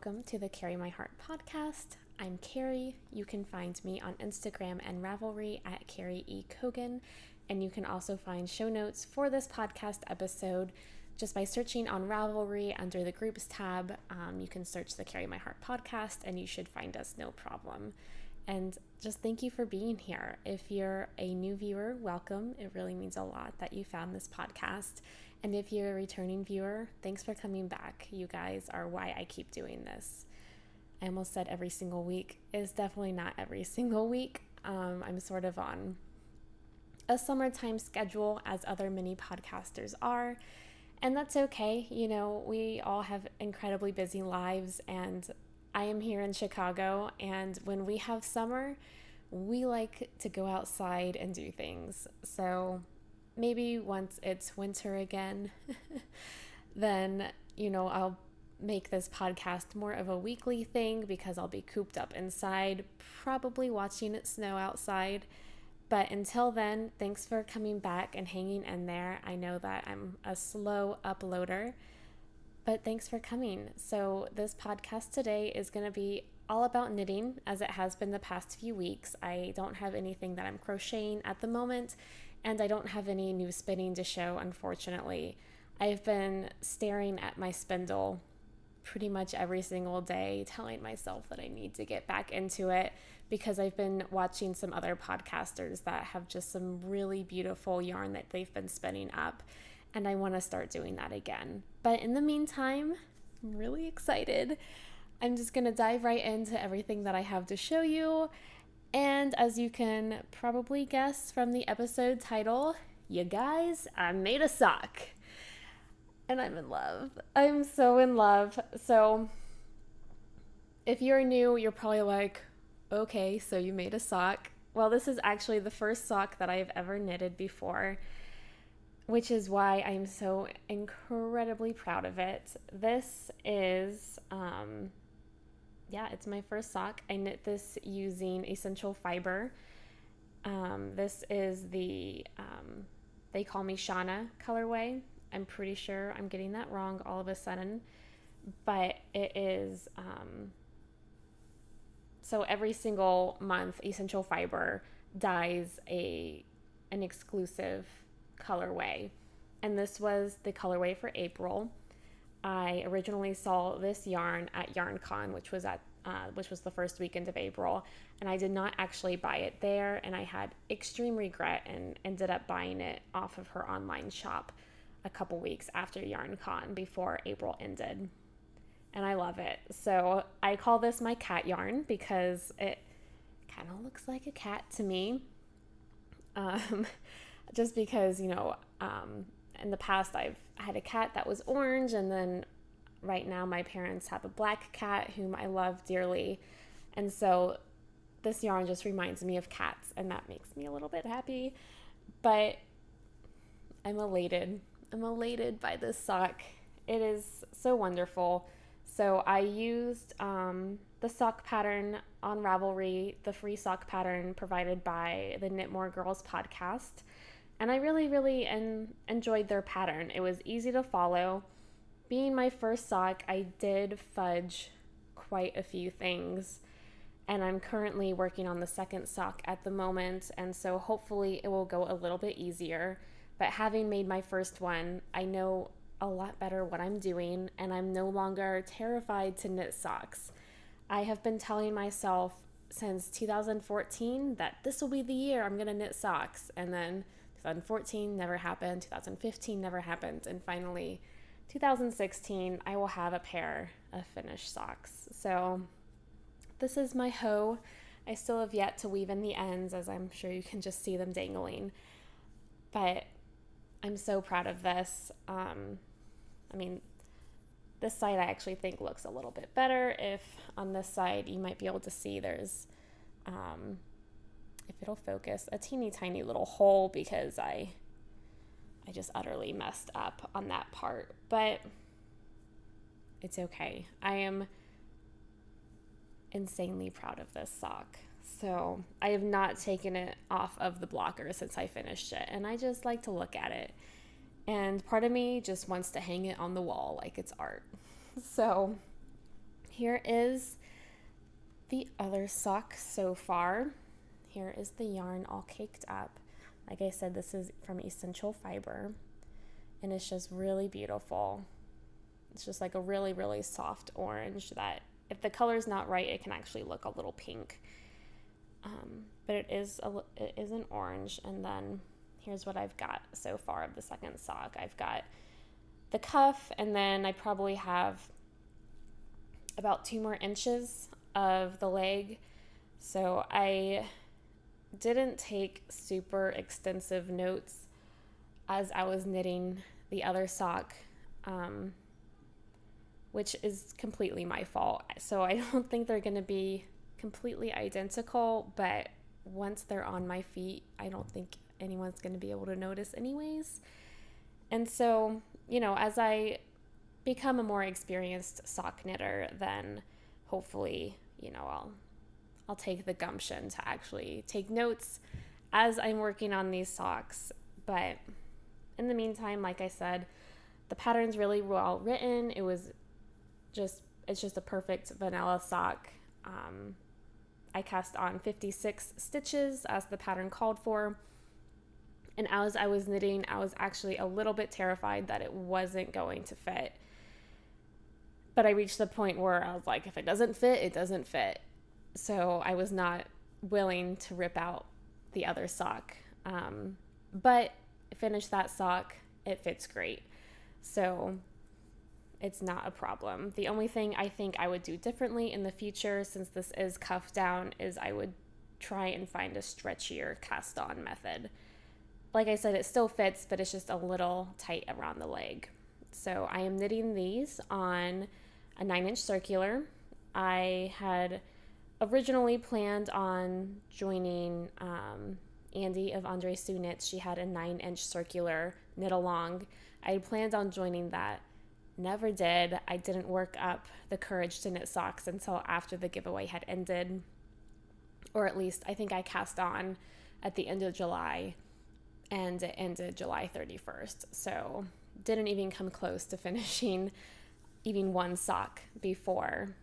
welcome to the Carry My Heart podcast. I'm Carrie. You can find me on Instagram and Ravelry at KECogan, and you can also find show notes for this podcast episode just by searching on Ravelry under the groups tab. You can search the Carry My Heart podcast and you should find us no problem. And just thank you for being here. If you're a new viewer, welcome. It really means a lot that you found this podcast. And if you're a returning viewer, thanks for coming back. You guys are why I keep doing this. I almost said every single week. It's definitely not every single week. I'm sort of on a summertime schedule as other mini podcasters are. And that's okay. You know, we all have incredibly busy lives, and I am here in Chicago, and when we have summer, we like to go outside and do things. So maybe once it's winter again, then, I'll make this podcast more of a weekly thing because I'll be cooped up inside, probably watching it snow outside. But until then, thanks for coming back and hanging in there. I know that I'm a slow uploader, but thanks for coming. So this podcast today is going to be all about knitting, as it has been the past few weeks. I don't have anything that I'm crocheting at the moment, and I don't have any new spinning to show, unfortunately. I've been staring at my spindle pretty much every single day, telling myself that I need to get back into it because I've been watching some other podcasters that have just some really beautiful yarn that they've been spinning up, and I want to start doing that again. But in the meantime, I'm really excited. I'm just going to dive right into everything that I have to show you. And as you can probably guess from the episode title, you guys, I made a sock. And I'm in love. I'm so in love. So if you're new, you're probably like, okay, so you made a sock. Well, this is actually the first sock that I've ever knitted before, which is why I'm so incredibly proud of it. This is, it's my first sock. I knit this using essential fiber. This is the, they call me Shauna colorway. I'm pretty sure I'm getting that wrong all of a sudden, but it is, so every single month, Essential Fiber dyes an exclusive colorway, and this was the colorway for April. I originally saw this yarn at YarnCon, which was the first weekend of April, and I did not actually buy it there, and I had extreme regret and ended up buying it off of her online shop a couple weeks after YarnCon before April ended. And I love it. So I call this my cat yarn because it kind of looks like a cat to me. Just because, in the past I've had a cat that was orange, and then right now my parents have a black cat whom I love dearly. And so this yarn just reminds me of cats, and that makes me a little bit happy. But I'm elated. I'm elated by this sock. It is so wonderful. So I used the sock pattern on Ravelry, the free sock pattern provided by the Knit More Girls podcast. And I really, really enjoyed their pattern. It was easy to follow. Being my first sock, I did fudge quite a few things. And I'm currently working on the second sock at the moment. And so hopefully it will go a little bit easier. But having made my first one, I know a lot better what I'm doing, and I'm no longer terrified to knit socks. I have been telling myself since 2014 that this will be the year I'm going to knit socks, and then 2014 never happened, 2015 never happened, and finally 2016 I will have a pair of finished socks. So this is my hoe. I still have yet to weave in the ends, as I'm sure you can just see them dangling, but I'm so proud of this. This side I actually think looks a little bit better. If on this side you might be able to see there's, if it'll focus, a teeny tiny little hole because I just utterly messed up on that part, but it's okay. I am insanely proud of this sock. So I have not taken it off of the blocker since I finished it, and I just like to look at it. And part of me just wants to hang it on the wall like it's art. So here is the other sock so far. Here is the yarn all caked up. Like I said, this is from Essential Fiber, and it's just really beautiful. It's just like a really, really soft orange that if the color's not right, it can actually look a little pink. But it is an orange. And then here's what I've got so far of the second sock. I've got the cuff, and then I probably have about 2 more inches of the leg. So I didn't take super extensive notes as I was knitting the other sock, which is completely my fault. So I don't think they're going to be completely identical, but once they're on my feet, I don't think anyone's going to be able to notice anyways. And so, as I become a more experienced sock knitter, then hopefully, I'll take the gumption to actually take notes as I'm working on these socks. But in the meantime, like I said, the pattern's really well written. It's just a perfect vanilla sock. I cast on 56 stitches as the pattern called for. And as I was knitting, I was actually a little bit terrified that it wasn't going to fit. But I reached the point where I was like, if it doesn't fit, it doesn't fit. So I was not willing to rip out the other sock. But I finished that sock. It fits great. So it's not a problem. The only thing I think I would do differently in the future, since this is cuffed down, is I would try and find a stretchier cast on method. Like I said, it still fits, but it's just a little tight around the leg. So I am knitting these on a 9-inch circular. I had originally planned on joining Andy of Andre Sue Knits. She had a 9-inch circular knit along. I had planned on joining that. Never did. I didn't work up the courage to knit socks until after the giveaway had ended. Or at least I think I cast on at the end of July, and it ended July 31st. So didn't even come close to finishing even one sock before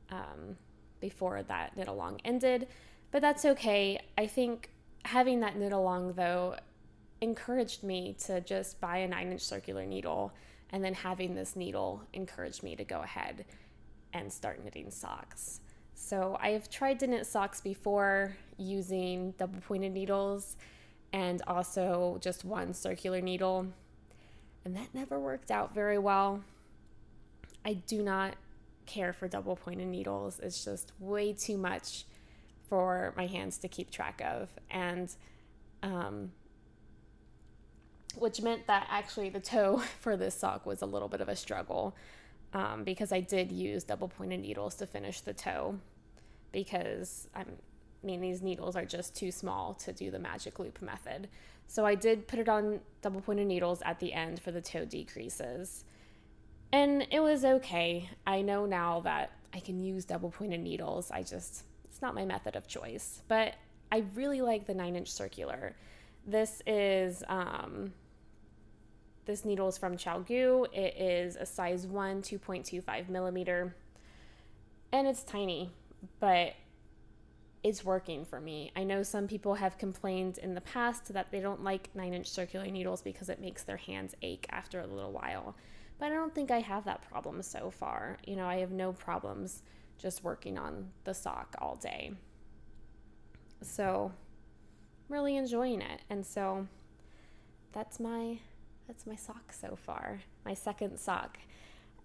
that knit along ended. But that's okay. I think having that knit along, though, encouraged me to just buy a 9-inch circular needle, and then having this needle encouraged me to go ahead and start knitting socks. So I've tried to knit socks before using double pointed needles and also just one circular needle, and that never worked out very well. I do not care for double pointed needles. It's just way too much for my hands to keep track of, and which meant that actually the toe for this sock was a little bit of a struggle, because I did use double pointed needles to finish the toe, because these needles are just too small to do the magic loop method. So I did put it on double pointed needles at the end for the toe decreases, and it was okay. I know now that I can use double pointed needles. It's not my method of choice, but I really like the 9-inch circular. This needle is from Chalgu. It is a size 1, 2.25 millimeter, and it's tiny, but it's working for me. I know some people have complained in the past that they don't like 9-inch circular needles because it makes their hands ache after a little while, but I don't think I have that problem so far. I have no problems just working on the sock all day. So I'm really enjoying it, and so that's my sock so far, my second sock.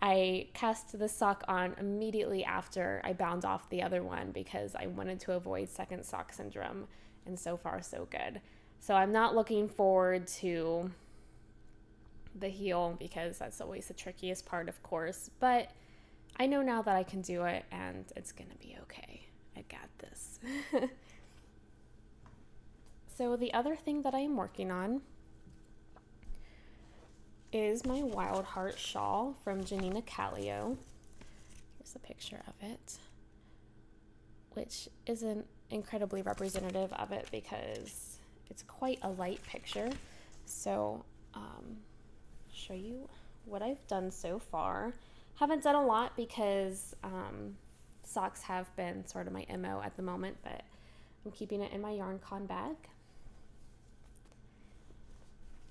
I cast the sock on immediately after I bound off the other one because I wanted to avoid second sock syndrome, and so far so good. So I'm not looking forward to the heel because that's always the trickiest part, of course, but I know now that I can do it and it's gonna be okay. I got this. So the other thing that I am working on is my Wild Heart shawl from Janina Callio. Here's a picture of it, which isn't incredibly representative of it because it's quite a light picture. So show you what I've done so far. Haven't done a lot because socks have been sort of my MO at the moment, but I'm keeping it in my yarn con bag.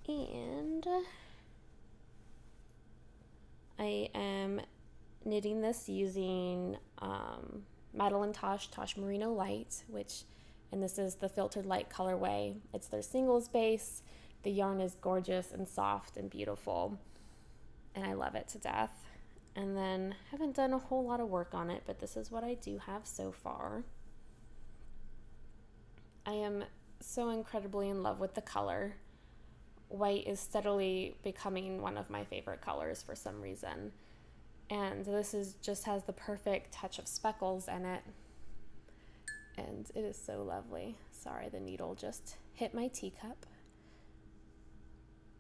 And I am knitting this using Madeline Tosh Merino Light, and this is the filtered light colorway. It's their singles base. The yarn is gorgeous and soft and beautiful, and I love it to death. And then haven't done a whole lot of work on it, but this is what I do have so far. I am so incredibly in love with the color. White is steadily becoming one of my favorite colors for some reason. And this just has the perfect touch of speckles in it. And it is so lovely. Sorry, the needle just hit my teacup.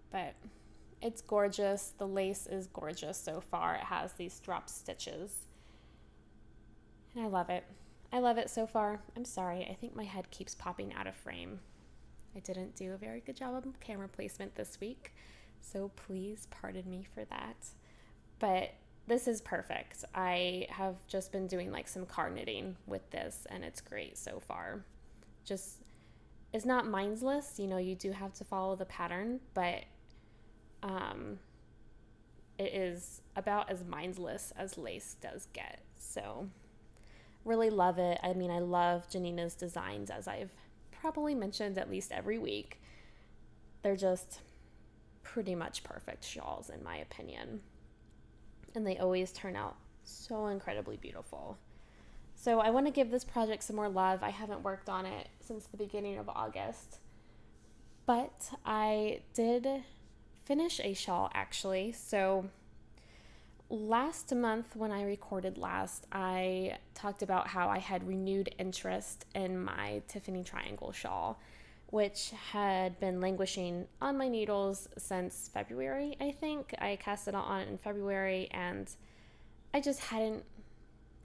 But it's gorgeous. The lace is gorgeous so far. It has these drop stitches. And I love it. I love it so far. I'm sorry, I think my head keeps popping out of frame. I didn't do a very good job of camera placement this week, so please pardon me for that. But this is perfect. I have just been doing like some car knitting with this, and it's great so far. It's not mindless, you do have to follow the pattern, but it is about as mindless as lace does get. So really love it. I mean, I love Janina's designs, as I've probably mentioned at least every week. They're just pretty much perfect shawls in my opinion. And they always turn out so incredibly beautiful. So I want to give this project some more love. I haven't worked on it since the beginning of August, but I did finish a shawl actually. So last month when I recorded last, I talked about how I had renewed interest in my Tiffany triangle shawl, which had been languishing on my needles since February, I think. I cast it on in February, and I just hadn't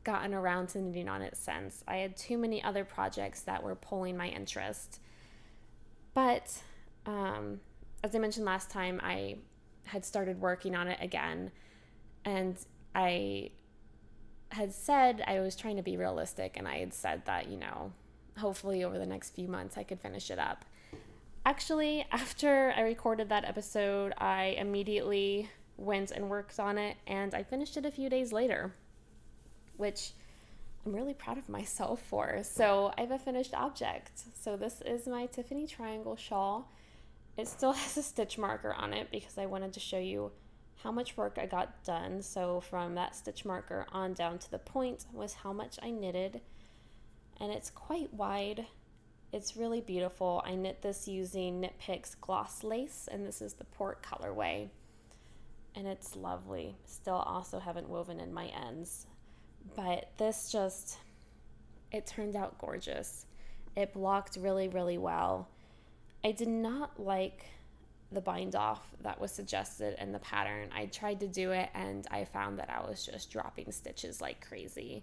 gotten around to knitting on it since. I had too many other projects that were pulling my interest. But as I mentioned last time, I had started working on it again, and I had said I was trying to be realistic, and I had said that, hopefully over the next few months I could finish it up. Actually, after I recorded that episode, I immediately went and worked on it, and I finished it a few days later, which I'm really proud of myself for. So I have a finished object. So this is my Tiffany triangle shawl. It still has a stitch marker on it because I wanted to show you how much work I got done. So from that stitch marker on down to the point was how much I knitted. And it's quite wide. It's really beautiful. I knit this using Knit Picks gloss lace, and this is the port colorway. And it's lovely. Still also haven't woven in my ends. But this it turned out gorgeous. It blocked really, really well. I did not like the bind off that was suggested in the pattern. I tried to do it, and I found that I was just dropping stitches like crazy.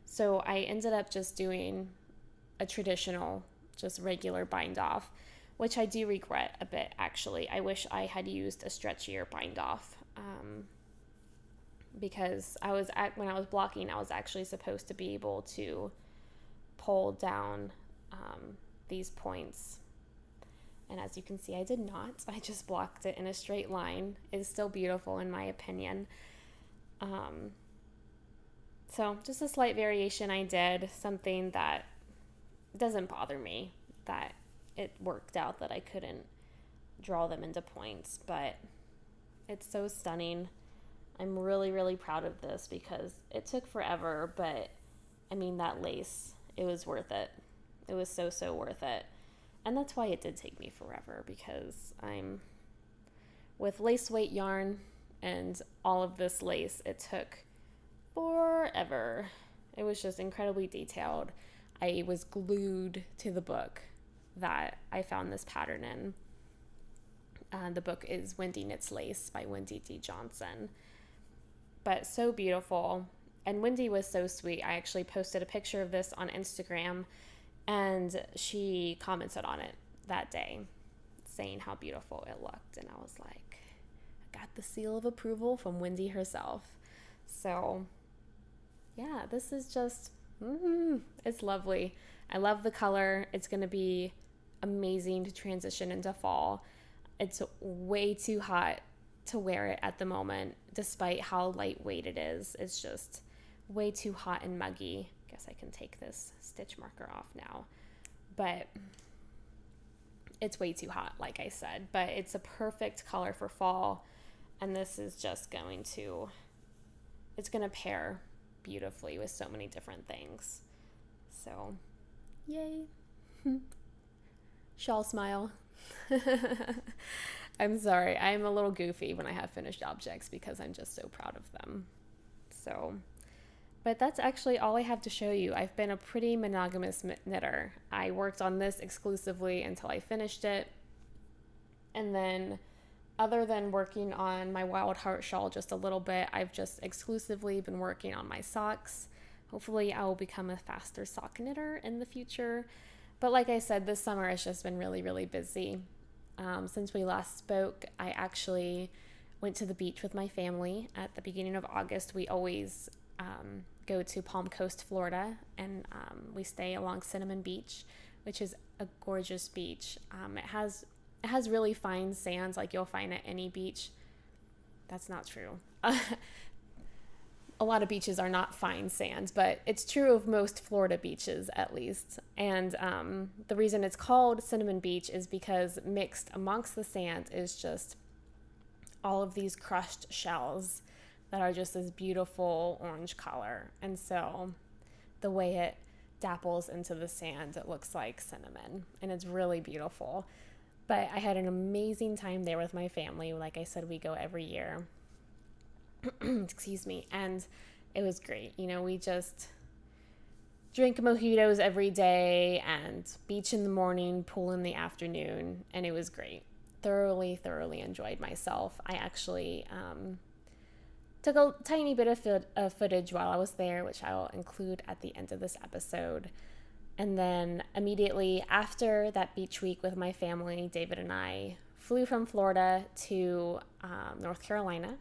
So I ended up just doing a traditional, just regular bind off, which I do regret a bit actually. I wish I had used a stretchier bind off because when I was blocking, I was actually supposed to be able to pull down these points. And as you can see, I did not. I just blocked it in a straight line. It's still beautiful in my opinion. So just a slight variation I did, something that doesn't bother me, that it worked out that I couldn't draw them into points, but it's so stunning. I'm really, really proud of this because it took forever, but I mean, that lace, it was worth it. It was so, so worth it. And that's why it did take me forever, because with lace weight yarn and all of this lace, it took forever. It was just incredibly detailed. I was glued to the book that I found this pattern in. The book is Wendy Knits Lace by Wendy D. Johnson. But so beautiful. And Wendy was so sweet. I actually posted a picture of this on Instagram, and she commented on it that day, saying how beautiful it looked. And I was like, I got the seal of approval from Wendy herself. So yeah, this is just, it's lovely. I love the color. It's going to be amazing to transition into fall. It's way too hot to wear it at the moment, despite how lightweight it is. It's just way too hot and muggy. I guess I can take this stitch marker off now. But it's way too hot, like I said. But it's a perfect color for fall. And this is just it's going to pair beautifully with so many different things. So, yay. Shawl smile. I'm sorry. I'm a little goofy when I have finished objects because I'm just so proud of them. So, but that's actually all I have to show you. I've been a pretty monogamous knitter. I worked on this exclusively until I finished it. And then other than working on my Wild Heart shawl just a little bit, I've just exclusively been working on my socks. Hopefully I will become a faster sock knitter in the future. But like I said, this summer has just been really, really busy. Since we last spoke, I actually went to the beach with my family at the beginning of August. We always go to Palm Coast, Florida, and we stay along Cinnamon Beach, which is a gorgeous beach. It has really fine sands like you'll find at any beach. That's not true. A lot of beaches are not fine sands, but it's true of most Florida beaches at least. And the reason it's called Cinnamon Beach is because mixed amongst the sand is just all of these crushed shells that are just this beautiful orange color. And so the way it dapples into the sand, it looks like cinnamon, and it's really beautiful. But I had an amazing time there with my family. Like I said, we go every year. Excuse me. And it was great. You know, we just drink mojitos every day and beach in the morning, pool in the afternoon. And it was great. Thoroughly enjoyed myself. I actually took a tiny bit of footage while I was there, which I will include at the end of this episode. And then immediately after that beach week with my family, David and I flew from Florida to North Carolina.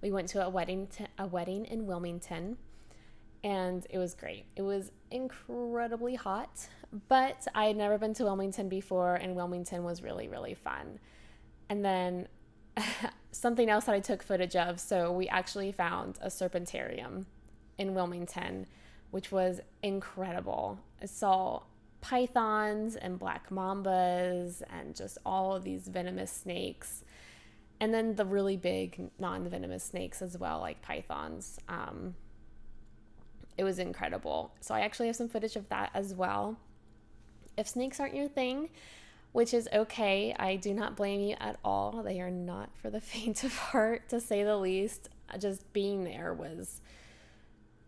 We went to a wedding in Wilmington, and it was great. It was incredibly hot, but I had never been to Wilmington before, and Wilmington was really, really fun. And then something else that I took footage of, so we actually found a serpentarium in Wilmington, which was incredible. I saw pythons and black mambas and just all of these venomous snakes. And then the really big non-venomous snakes as well, like pythons. It was incredible. So I actually have some footage of that as well. If snakes aren't your thing, which is okay, I do not blame you at all. They are not for the faint of heart, to say the least. Just being there was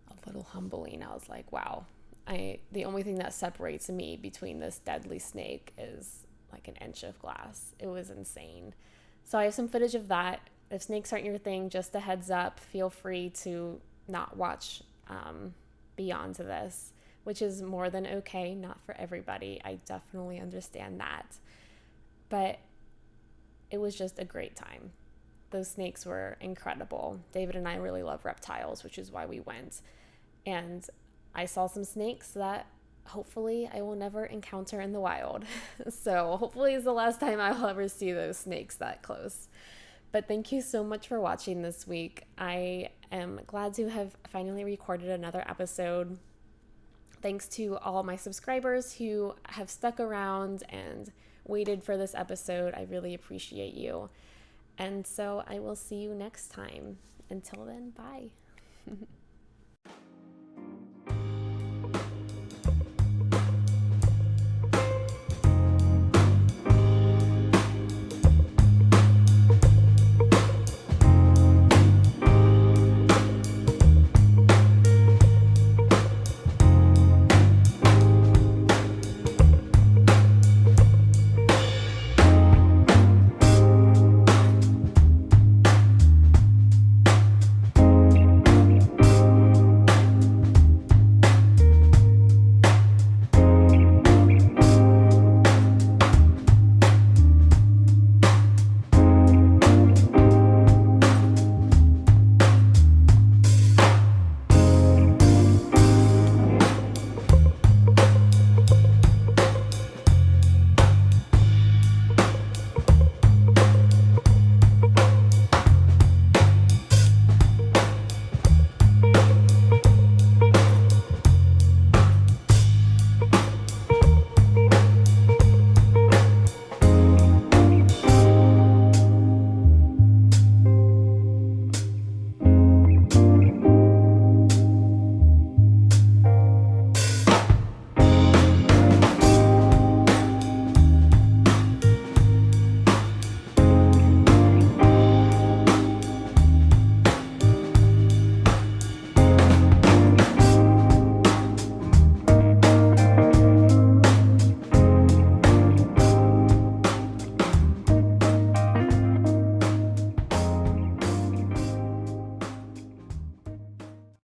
a little humbling. I was like, wow. The only thing that separates me between this deadly snake is like an inch of glass. It was insane. So I have some footage of that. If snakes aren't your thing, just a heads up, feel free to not watch beyond to this, which is more than okay, not for everybody. I definitely understand that. But it was just a great time. Those snakes were incredible. David and I really love reptiles, which is why we went. And I saw some snakes that hopefully I will never encounter in the wild. So hopefully it's the last time I'll ever see those snakes that close. But thank you so much for watching this week. I am glad to have finally recorded another episode. Thanks to all my subscribers who have stuck around and waited for this episode. I really appreciate you. And so I will see you next time. Until then, bye.